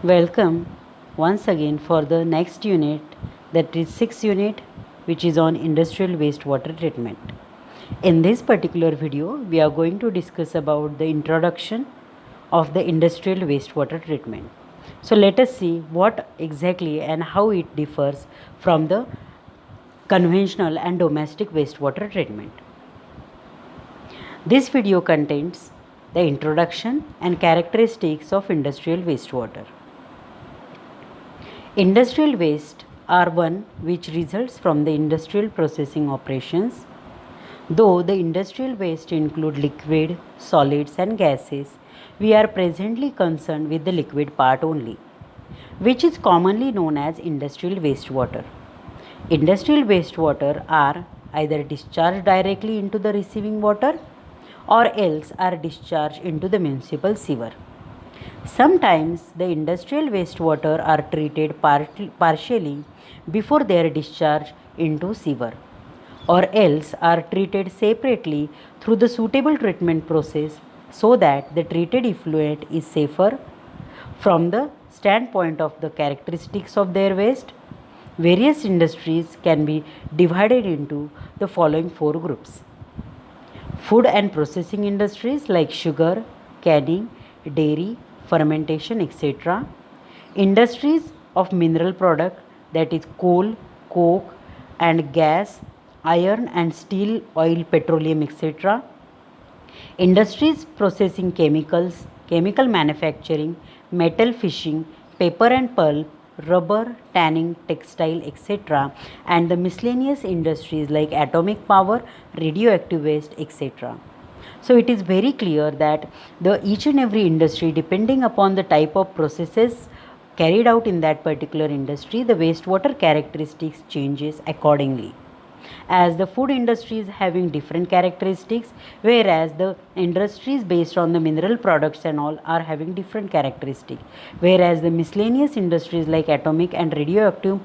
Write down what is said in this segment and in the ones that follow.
Welcome once again for the next unit, that is 6th unit, which is on industrial wastewater treatment. In this particular video, we are going to discuss about the introduction of the industrial wastewater treatment. So let us see what exactly and how it differs from the conventional and domestic wastewater treatment. This video contains the introduction and characteristics of industrial wastewater. Industrial waste are one which results from the industrial processing operations. Though the industrial waste include liquid, solids and gases, we are presently concerned with the liquid part only, which is commonly known as industrial wastewater. Industrial wastewater are either discharged directly into the receiving water or else are discharged into the municipal sewer. Sometimes the industrial wastewater are treated partially before their discharge into sewer, or else are treated separately through the suitable treatment process so that the treated effluent is safer. From the standpoint of the characteristics of their waste, various industries can be divided into the following four groups. Food and processing industries like sugar, canning, dairy, fermentation, etc. Industries of mineral product, that is coal, coke and gas, iron and steel, oil, petroleum, etc. Industries processing chemicals, chemical manufacturing, metal fishing, paper and pulp, rubber, tanning, textile, etc. and the miscellaneous industries like atomic power, radioactive waste, etc. So it is very clear that the each and every industry, depending upon the type of processes carried out in that particular industry, the wastewater characteristics changes accordingly. As the food industry is having different characteristics, whereas the industries based on the mineral products and all are having different characteristics, whereas the miscellaneous industries like atomic and radioactive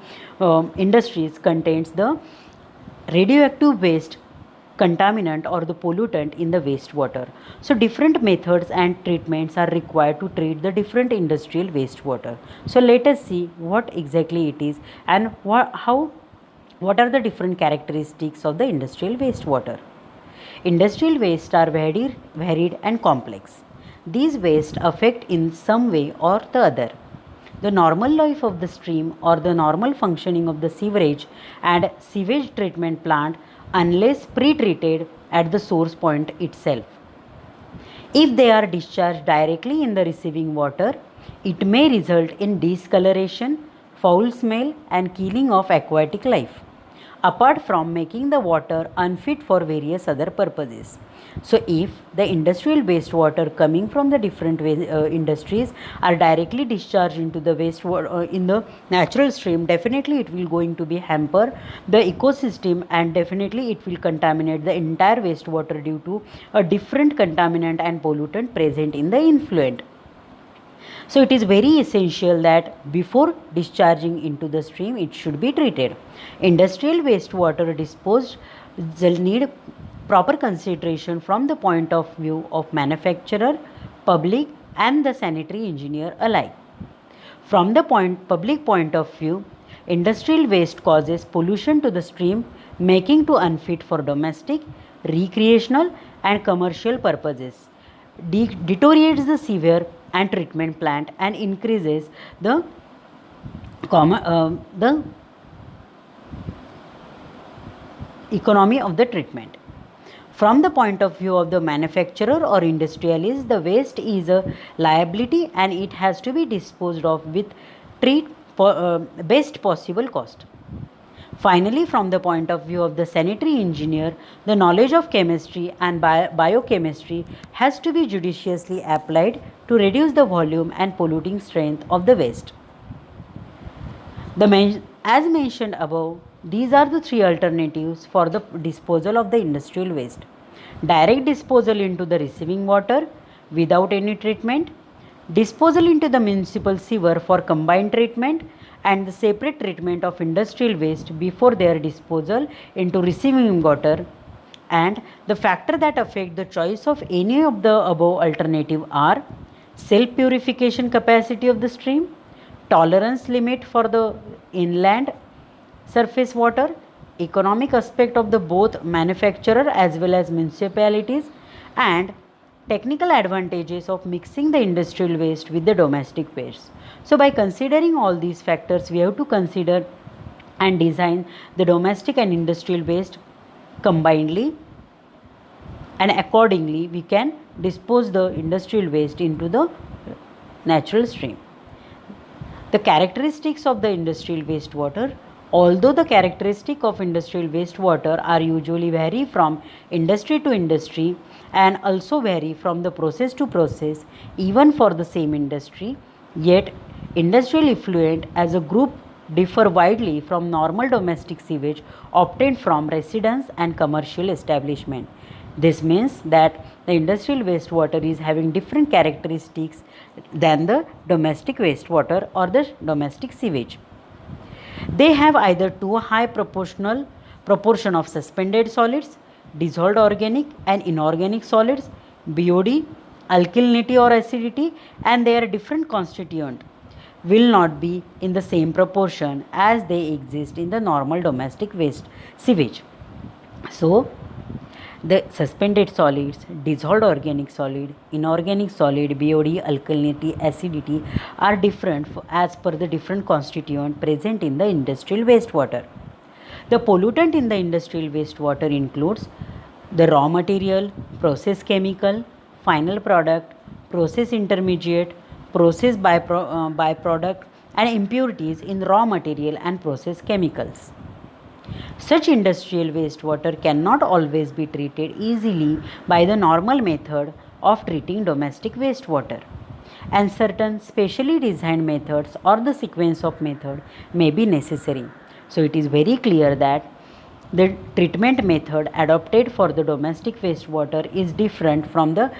industries contains the radioactive waste contaminant or the pollutant in the wastewater. So different methods and treatments are required to treat the different industrial wastewater. So let us see what exactly it is and what are the different characteristics of the industrial wastewater. Industrial wastes are varied and complex. These wastes affect in some way or the other the normal life of the stream or the normal functioning of the sewerage and sewage treatment plant unless pre-treated at the source point itself. If they are discharged directly in the receiving water, it may result in discoloration, foul smell and killing of aquatic life, apart from making the water unfit for various other purposes. So if the industrial wastewater coming from the different industries are directly discharged into the wastewater in the natural stream, definitely it will going to be hamper the ecosystem and definitely it will contaminate the entire wastewater due to a different contaminant and pollutant present in the influent. So it is very essential that before discharging into the stream, it should be treated. Industrial wastewater disposed will need proper consideration from the point of view of manufacturer, public and the sanitary engineer alike. From the public point of view, industrial waste causes pollution to the stream, making to unfit for domestic, recreational and commercial purposes, deteriorates the sewer and treatment plant and increases the economy of the treatment. From the point of view of the manufacturer or industrialist, the waste is a liability and it has to be disposed of with best possible cost. Finally, from the point of view of the sanitary engineer, the knowledge of chemistry and biochemistry has to be judiciously applied to reduce the volume and polluting strength of the waste. As mentioned above, these are the three alternatives for the disposal of the industrial waste: direct disposal into the receiving water without any treatment, disposal into the municipal sewer for combined treatment, and the separate treatment of industrial waste before their disposal into receiving water. And the factor that affect the choice of any of the above alternative are self purification capacity of the stream, tolerance limit for the inland surface water, economic aspect of the both manufacturer as well as municipalities, and technical advantages of mixing the industrial waste with the domestic waste. So by considering all these factors, we have to consider and design the domestic and industrial waste combinedly, and accordingly we can dispose the industrial waste into the natural stream. The characteristics of the industrial wastewater. Although the characteristic of industrial wastewater are usually vary from industry to industry and also vary from the process to process even for the same industry, yet industrial effluent as a group differ widely from normal domestic sewage obtained from residence and commercial establishment. This means that the industrial wastewater is having different characteristics than the domestic wastewater or the domestic sewage. They have either too high proportion of suspended solids, dissolved organic and inorganic solids, BOD, alkalinity or acidity, and their different constituent will not be in the same proportion as they exist in the normal domestic waste sewage. So, the suspended solids, dissolved organic solid, inorganic solid, BOD, alkalinity, acidity are different as per the different constituent present in the industrial wastewater. The pollutant in the industrial wastewater includes the raw material, process chemical, final product, process intermediate, process byproduct, and impurities in raw material and process chemicals. Such industrial wastewater cannot always be treated easily by the normal method of treating domestic wastewater, and certain specially designed methods or the sequence of method may be necessary. So it is very clear that the treatment method adopted for the domestic wastewater is different from the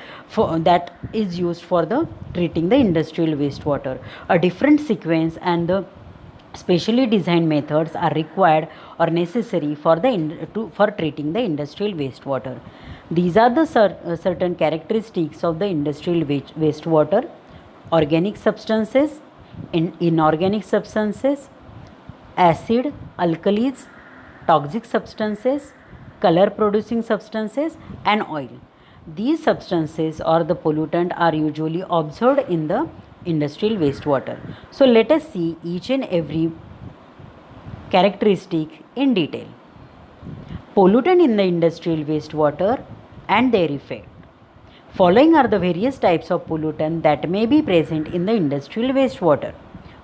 that is used for the treating the industrial wastewater. A different sequence and the specially designed methods are required or necessary for for treating the industrial wastewater. These are the certain characteristics of the industrial wastewater: organic substances, inorganic substances, acid, alkalis, toxic substances, color producing substances, and oil. These substances or the pollutant are usually observed in the industrial wastewater. So let us see each and every characteristic in detail. Pollutant in the industrial wastewater and their effect. Following are the various types of pollutant that may be present in the industrial wastewater.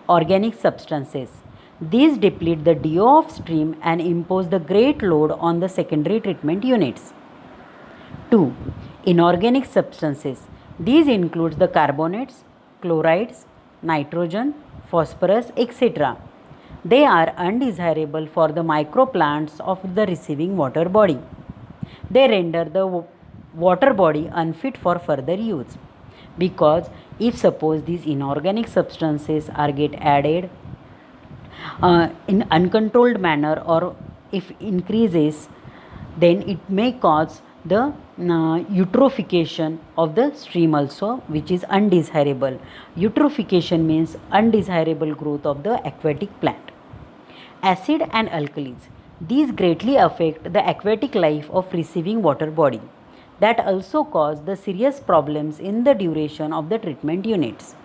Organic substances. These deplete the DO of stream and impose the great load on the secondary treatment units. 2. Inorganic substances. These include the carbonates, chlorides, nitrogen, phosphorus, etc. They are undesirable for the microplants of the receiving water body. They render the water body unfit for further use, because if suppose these inorganic substances are get added in uncontrolled manner, or if increases, then it may cause the eutrophication of the stream also, which is undesirable. Eutrophication means undesirable growth of the aquatic plant. Acid and alkalis. These greatly affect the aquatic life of receiving water body. That also cause the serious problems in the duration of the treatment units.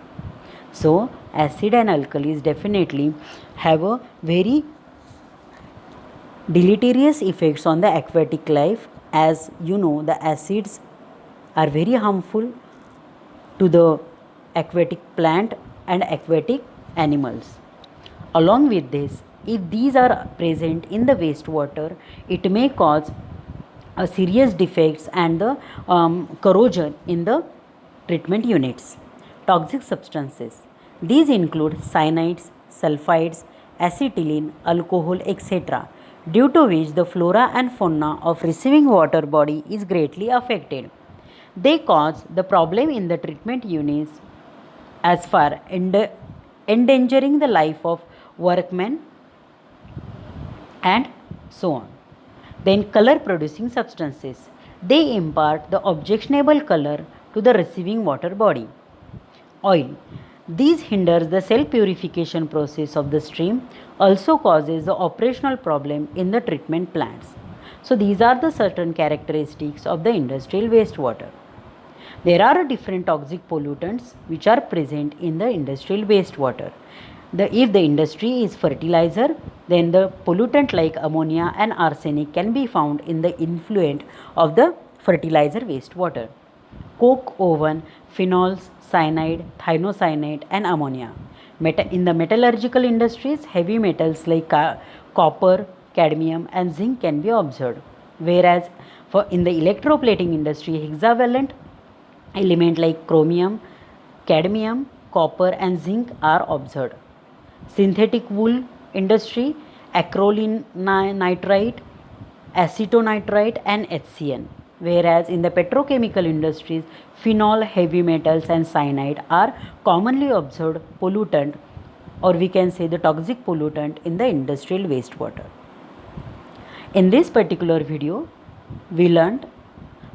So, acid and alkalis definitely have a very deleterious effects on the aquatic life. As you know, the acids are very harmful to the aquatic plant and aquatic animals. Along with this, if these are present in the wastewater, it may cause a serious defects and the corrosion in the treatment units. Toxic substances. These include cyanides, sulfides, acetylene, alcohol, etc., due to which the flora and fauna of receiving water body is greatly affected. They cause the problem in the treatment units as far endangering the life of workmen and so on. Then color producing substances. They impart the objectionable color to the receiving water body. Oil. These hinders the self-purification process of the stream, also causes the operational problem in the treatment plants. So these are the certain characteristics of the industrial wastewater. There are different toxic pollutants which are present in the industrial wastewater. If the industry is fertilizer, then the pollutant like ammonia and arsenic can be found in the influent of the fertilizer wastewater. Coke oven, phenols, cyanide, thiocyanate and ammonia. In the metallurgical industries, heavy metals like copper, cadmium and zinc can be observed. Whereas in the electroplating industry, hexavalent element like chromium, cadmium, copper and zinc are observed. Synthetic wool industry, acrolein nitrite, acetonitrite and HCN. Whereas in the petrochemical industries, phenol, heavy metals and cyanide are commonly observed pollutant, or we can say the toxic pollutant in the industrial wastewater. In this particular video, we learned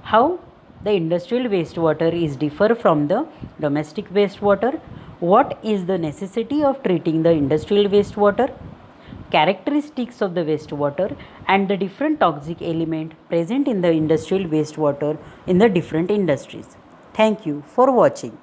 how the industrial wastewater is differ from the domestic wastewater, what is the necessity of treating the industrial wastewater, characteristics of the wastewater and the different toxic element present in the industrial wastewater in the different industries. Thank you for watching.